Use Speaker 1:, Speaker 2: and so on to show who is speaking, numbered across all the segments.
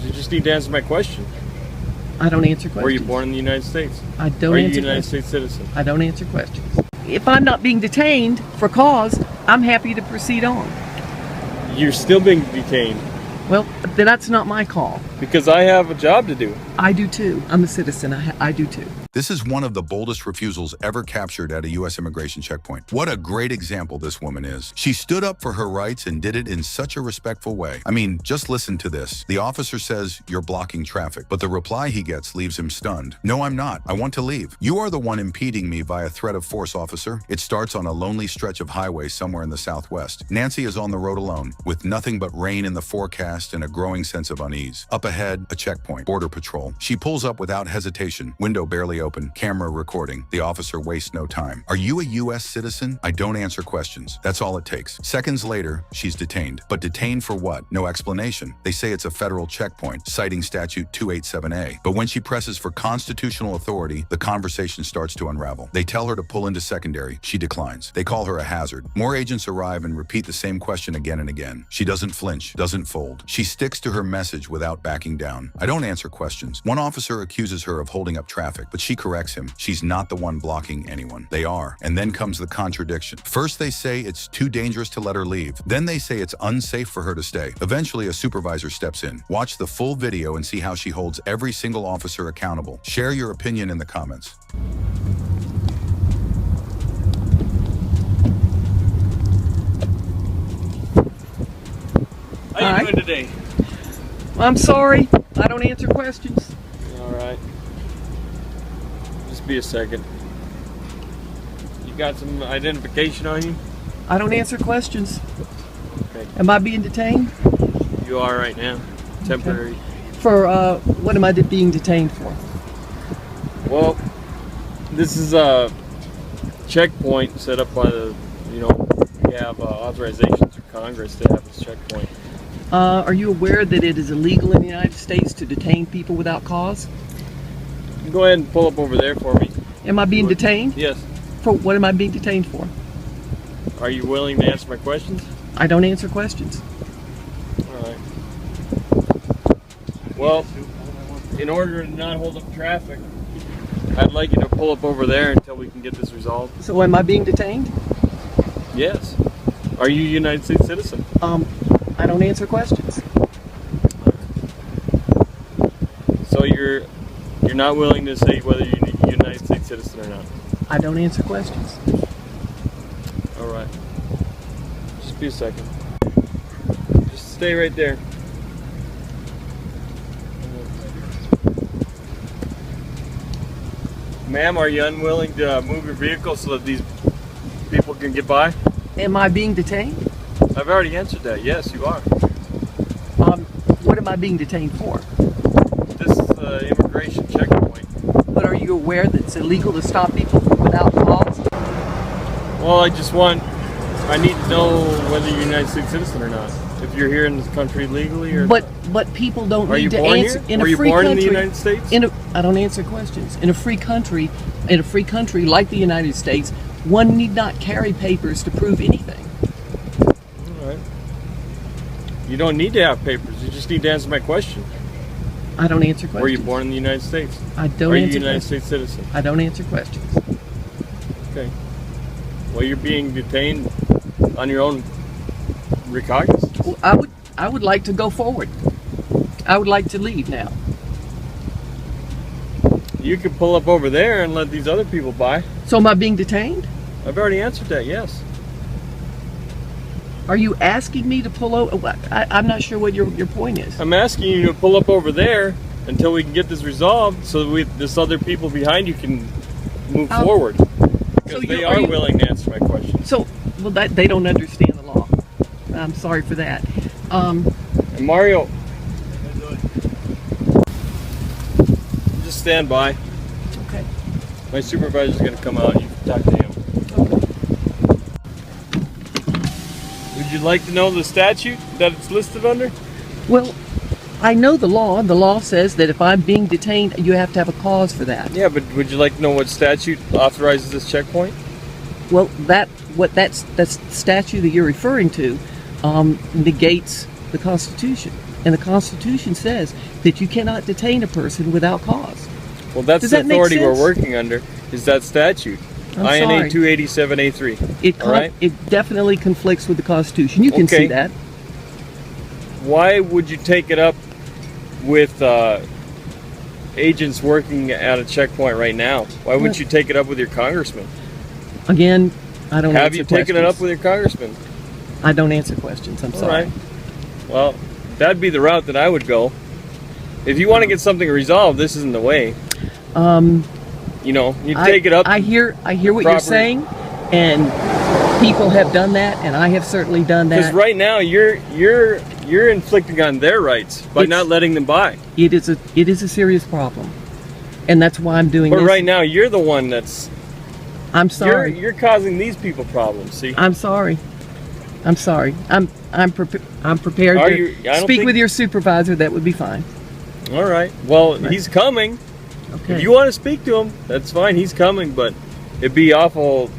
Speaker 1: You just need to answer my question.
Speaker 2: I don't answer questions.
Speaker 1: Were you born in the United States?
Speaker 2: I don't
Speaker 1: Are you a
Speaker 2: answer
Speaker 1: United
Speaker 2: questions.
Speaker 1: States citizen?
Speaker 2: I don't answer questions. If I'm not being detained for cause, I'm happy to proceed on.
Speaker 1: You're still being detained.
Speaker 2: Well, then that's not my call.
Speaker 1: Because I have a job to do.
Speaker 2: I do too. I'm a citizen. I do too.
Speaker 3: This is one of the boldest refusals ever captured at a U.S. immigration checkpoint. What a great example this woman is. She stood up for her rights and did it in such a respectful way. I mean, just listen to this. The officer says, "You're blocking traffic," but the reply he gets leaves him stunned. "No, I'm not. I want to leave. You are the one impeding me via threat of force, officer." It starts on a lonely stretch of highway somewhere in the Southwest. Nancy is on the road alone, with nothing but rain in the forecast and a growing sense of unease. Up ahead, a checkpoint, Border Patrol. She pulls up without hesitation, window barely open, camera recording. The officer wastes no time. "Are you a U.S. citizen?" "I don't answer questions." That's all it takes. Seconds later, she's detained. But detained for what? No explanation. They say it's a federal checkpoint, citing Statute 287A. But when she presses for constitutional authority, the conversation starts to unravel. They tell her to pull into secondary. She declines. They call her a hazard. More agents arrive and repeat the same question again and again. She doesn't flinch, doesn't fold. She sticks to her message without backing down. "I don't answer questions." One officer accuses her of holding up traffic, but she corrects him. She's not the one blocking anyone. They are. And then comes the contradiction. First they say it's too dangerous to let her leave. Then they say it's unsafe for her to stay. Eventually a supervisor steps in. Watch the full video and see how she holds every single officer accountable. Share your opinion in the comments.
Speaker 1: How you doing today?
Speaker 2: I'm sorry. I don't answer questions.
Speaker 1: All right. Just be a second. You got some identification on you?
Speaker 2: I don't answer questions.
Speaker 1: Okay.
Speaker 2: Am I being detained?
Speaker 1: You are right now. Temporary.
Speaker 2: For what am I being detained for?
Speaker 1: Well, this is a checkpoint set up by the, we have authorizations from Congress to have this checkpoint.
Speaker 2: Are you aware that it is illegal in the United States to detain people without cause?
Speaker 1: Go ahead and pull up over there for me.
Speaker 2: Am I being detained?
Speaker 1: Yes.
Speaker 2: For what am I being detained for?
Speaker 1: Are you willing to answer my questions?
Speaker 2: I don't answer questions.
Speaker 1: All right. Well, in order to not hold up traffic, I'd like you to pull up over there until we can get this resolved.
Speaker 2: So am I being detained?
Speaker 1: Yes. Are you a United States citizen?
Speaker 2: I don't answer questions.
Speaker 1: So you're not willing to say whether you're a United States citizen or not?
Speaker 2: I don't answer questions.
Speaker 1: All right. Just be a second. Just stay right there. Ma'am, are you unwilling to move your vehicle so that these people can get by?
Speaker 2: Am I being detained?
Speaker 1: I've already answered that. Yes, you are.
Speaker 2: What am I being detained for?
Speaker 1: This is an immigration checkpoint.
Speaker 2: But are you aware that it's illegal to stop people without cause?
Speaker 1: Well, I need to know whether you're a United States citizen or not. If you're here in this country legally or
Speaker 2: But people don't
Speaker 1: Are
Speaker 2: need
Speaker 1: you
Speaker 2: to
Speaker 1: born
Speaker 2: answer
Speaker 1: here?
Speaker 2: in
Speaker 1: Were
Speaker 2: a
Speaker 1: you
Speaker 2: free
Speaker 1: born
Speaker 2: country.
Speaker 1: in the United States?
Speaker 2: I don't answer questions. In a free country like the United States, one need not carry papers to prove anything.
Speaker 1: All right. You don't need to have papers. You just need to answer my question.
Speaker 2: I don't answer questions.
Speaker 1: Were you born in the United States?
Speaker 2: I don't
Speaker 1: Are you a
Speaker 2: answer
Speaker 1: United
Speaker 2: questions.
Speaker 1: States citizen?
Speaker 2: I don't answer questions.
Speaker 1: Okay. Well, you're being detained on your own recognizance.
Speaker 2: Well, I would like to go forward. I would like to leave now.
Speaker 1: You could pull up over there and let these other people by.
Speaker 2: So am I being detained?
Speaker 1: I've already answered that, yes.
Speaker 2: Are you asking me to pull over? I'm not sure what your point is.
Speaker 1: I'm asking you to pull up over there until we can get this resolved so that this other people behind you can move forward. Because they are willing to answer my questions.
Speaker 2: So, well, they don't understand the law. I'm sorry for that.
Speaker 1: And Mario, just stand by.
Speaker 2: Okay.
Speaker 1: My supervisor's going to come out and you can talk to him. Would you like to know the statute that it's listed under?
Speaker 2: Well, I know the law. The law says that if I'm being detained, you have to have a cause for that.
Speaker 1: Yeah, but would you like to know what statute authorizes this checkpoint?
Speaker 2: Well, that statute that you're referring to negates the Constitution and the Constitution says that you cannot detain a person without cause.
Speaker 1: Well, that's
Speaker 2: Does
Speaker 1: the
Speaker 2: that make
Speaker 1: authority we're
Speaker 2: sense?
Speaker 1: working under, is that statute.
Speaker 2: I'm
Speaker 1: INA
Speaker 2: sorry.
Speaker 1: 287A3.
Speaker 2: It
Speaker 1: All right?
Speaker 2: it definitely conflicts with the Constitution. You can see
Speaker 1: Okay.
Speaker 2: that.
Speaker 1: Why would you take it up with agents working at a checkpoint right now? Why wouldn't you take it up with your congressman?
Speaker 2: Again, I don't
Speaker 1: Have
Speaker 2: answer
Speaker 1: you taken it up
Speaker 2: questions.
Speaker 1: with your congressman?
Speaker 2: I don't answer questions. I'm
Speaker 1: All
Speaker 2: sorry.
Speaker 1: right. Well, that'd be the route that I would go. If you want to get something resolved, this isn't the way. You know, you take it up.
Speaker 2: I hear what you're
Speaker 1: proper-
Speaker 2: saying, and people have done that, and I have certainly done
Speaker 1: Because
Speaker 2: that.
Speaker 1: right now you're inflicting on their rights by
Speaker 2: It's-
Speaker 1: not letting them buy.
Speaker 2: It is a serious problem, and that's why I'm doing
Speaker 1: But
Speaker 2: this.
Speaker 1: right now you're the one that's
Speaker 2: I'm sorry.
Speaker 1: you're causing these people problems. See,
Speaker 2: I'm sorry. I'm sorry. I'm prepared
Speaker 1: Are
Speaker 2: to
Speaker 1: you- I don't
Speaker 2: speak
Speaker 1: think-
Speaker 2: with your supervisor. That would be fine.
Speaker 1: all right. Well, he's coming.
Speaker 2: Okay.
Speaker 1: If you want to speak to him, that's fine. He's coming, but it'd be awful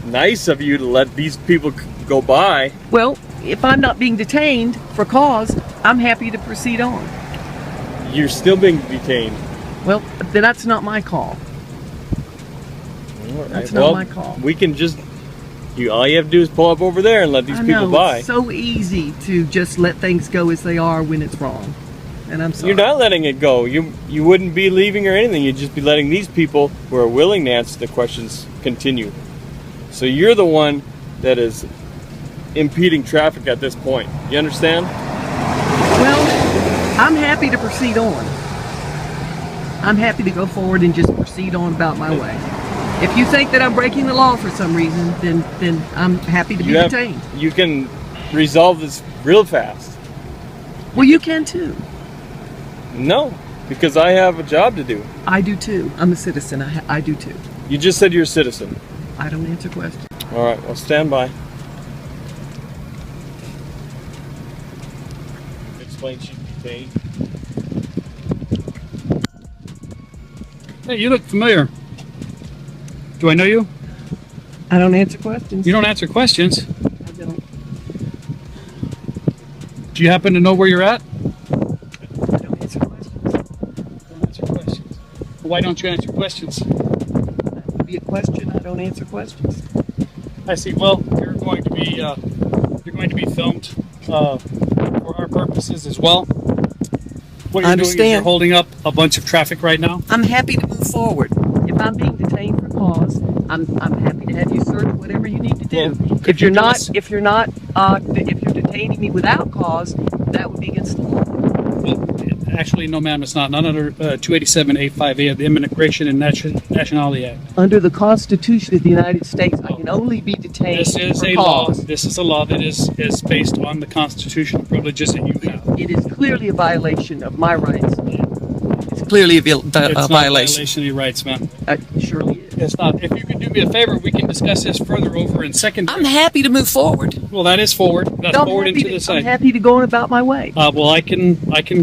Speaker 1: nice of you to let these people go by.
Speaker 2: Well, if I'm not being detained for cause, I'm happy to proceed on.
Speaker 1: You're still being detained.
Speaker 2: Well, then that's not my call.
Speaker 1: All right.
Speaker 2: That's not
Speaker 1: Well,
Speaker 2: my call.
Speaker 1: We can just all you have to do is pull up over there and let these
Speaker 2: I
Speaker 1: people
Speaker 2: know,
Speaker 1: by.
Speaker 2: it's so easy to just let things go as they are when it's wrong. And I'm sorry.
Speaker 1: You're not letting it go. You wouldn't be leaving or anything. You'd just be letting these people who are willing to answer the questions continue. So you're the one that is impeding traffic at this point. You understand?
Speaker 2: Well, I'm happy to proceed on. I'm happy to go forward and just proceed on about my way. If you think that I'm breaking the law for some reason, then I'm happy to be detained.
Speaker 1: You can resolve this real fast.
Speaker 2: Well, you can too.
Speaker 1: No, because I have a job to do.
Speaker 2: I do too. I'm a citizen. I do too.
Speaker 1: You just said you're a citizen.
Speaker 2: I don't answer questions.
Speaker 1: All right, well, stand by. Explain she's detained.
Speaker 4: Hey, you look familiar. Do I know you?
Speaker 2: I don't answer questions.
Speaker 4: You don't answer questions.
Speaker 2: I don't.
Speaker 4: Do you happen to know where you're at?
Speaker 2: I don't answer questions.
Speaker 4: Don't answer questions. Why don't you answer questions?
Speaker 2: That would be a question. I don't answer questions.
Speaker 4: I see. Well, you're going to be filmed for our purposes as well. What
Speaker 2: I
Speaker 4: you're doing is
Speaker 2: understand.
Speaker 4: you're holding up a bunch of traffic right now.
Speaker 2: I'm happy to move forward. If I'm being detained for cause, I'm happy to have you search whatever you need to do.
Speaker 4: Well,
Speaker 2: if you're not
Speaker 4: us-
Speaker 2: if you're detaining me without cause, that would be against the law.
Speaker 4: Actually, no, ma'am, it's not. Not under 287A5A of the Immigration and Nationality Act.
Speaker 2: Under the Constitution of the United States, I can only be detained
Speaker 4: This is
Speaker 2: for
Speaker 4: a law.
Speaker 2: cause.
Speaker 4: This is a law that is based on the constitutional privileges that you have.
Speaker 2: It is clearly a violation of my rights. It's clearly a
Speaker 4: It's not a violation of your rights, ma'am.
Speaker 2: Surely is.
Speaker 4: It's not. If you could do me a favor, we can discuss this further over in second.
Speaker 2: I'm happy to move forward.
Speaker 4: Well, that is forward. That's
Speaker 2: I'm
Speaker 4: forward
Speaker 2: happy
Speaker 4: into the
Speaker 2: I'm
Speaker 4: side.
Speaker 2: happy to go on about my way.
Speaker 4: Well, I can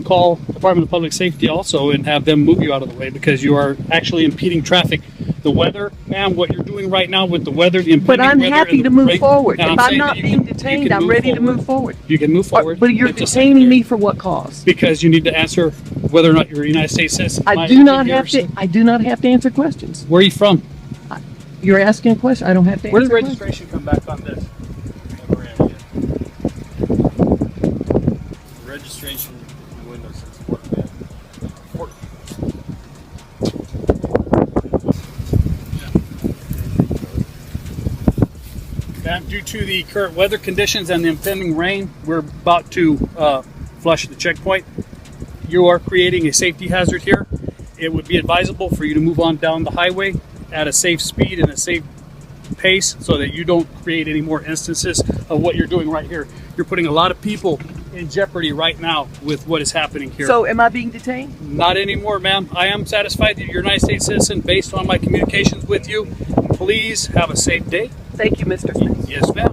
Speaker 4: call Department of Public Safety also and have them move you out of the way because you are actually impeding traffic. The weather, ma'am, what you're doing right now with the weather, the impeding
Speaker 2: But I'm
Speaker 4: weather
Speaker 2: happy
Speaker 4: and
Speaker 2: to
Speaker 4: the
Speaker 2: move
Speaker 4: rate-
Speaker 2: forward.
Speaker 4: and
Speaker 2: If I'm
Speaker 4: saying
Speaker 2: not
Speaker 4: that you
Speaker 2: being
Speaker 4: can- you
Speaker 2: detained,
Speaker 4: can
Speaker 2: I'm ready to move forward.
Speaker 4: You can move forward.
Speaker 2: But you're
Speaker 4: It's a
Speaker 2: detaining
Speaker 4: secondary.
Speaker 2: me for what cause?
Speaker 4: Because you need to answer whether or not you're a United States citizen.
Speaker 2: I do not have to answer questions.
Speaker 4: Where are you from?
Speaker 2: You're asking a question. I don't have to
Speaker 4: Where does
Speaker 2: answer questions.
Speaker 4: registration come back on this?
Speaker 1: Registration window says Fort Bend.
Speaker 4: Due to the current weather conditions and the impending rain, we're about to flush the checkpoint. You are creating a safety hazard here. It would be advisable for you to move on down the highway at a safe speed and a safe pace so that you don't create any more instances of what you're doing right here. You're putting a lot of people in jeopardy right now with what is happening here.
Speaker 2: So, am I being detained?
Speaker 4: Not anymore, ma'am. I am satisfied that you're a United States citizen based on my communications with you. Please have a safe day.
Speaker 2: Thank you, Mr. Smith.
Speaker 4: Yes, ma'am.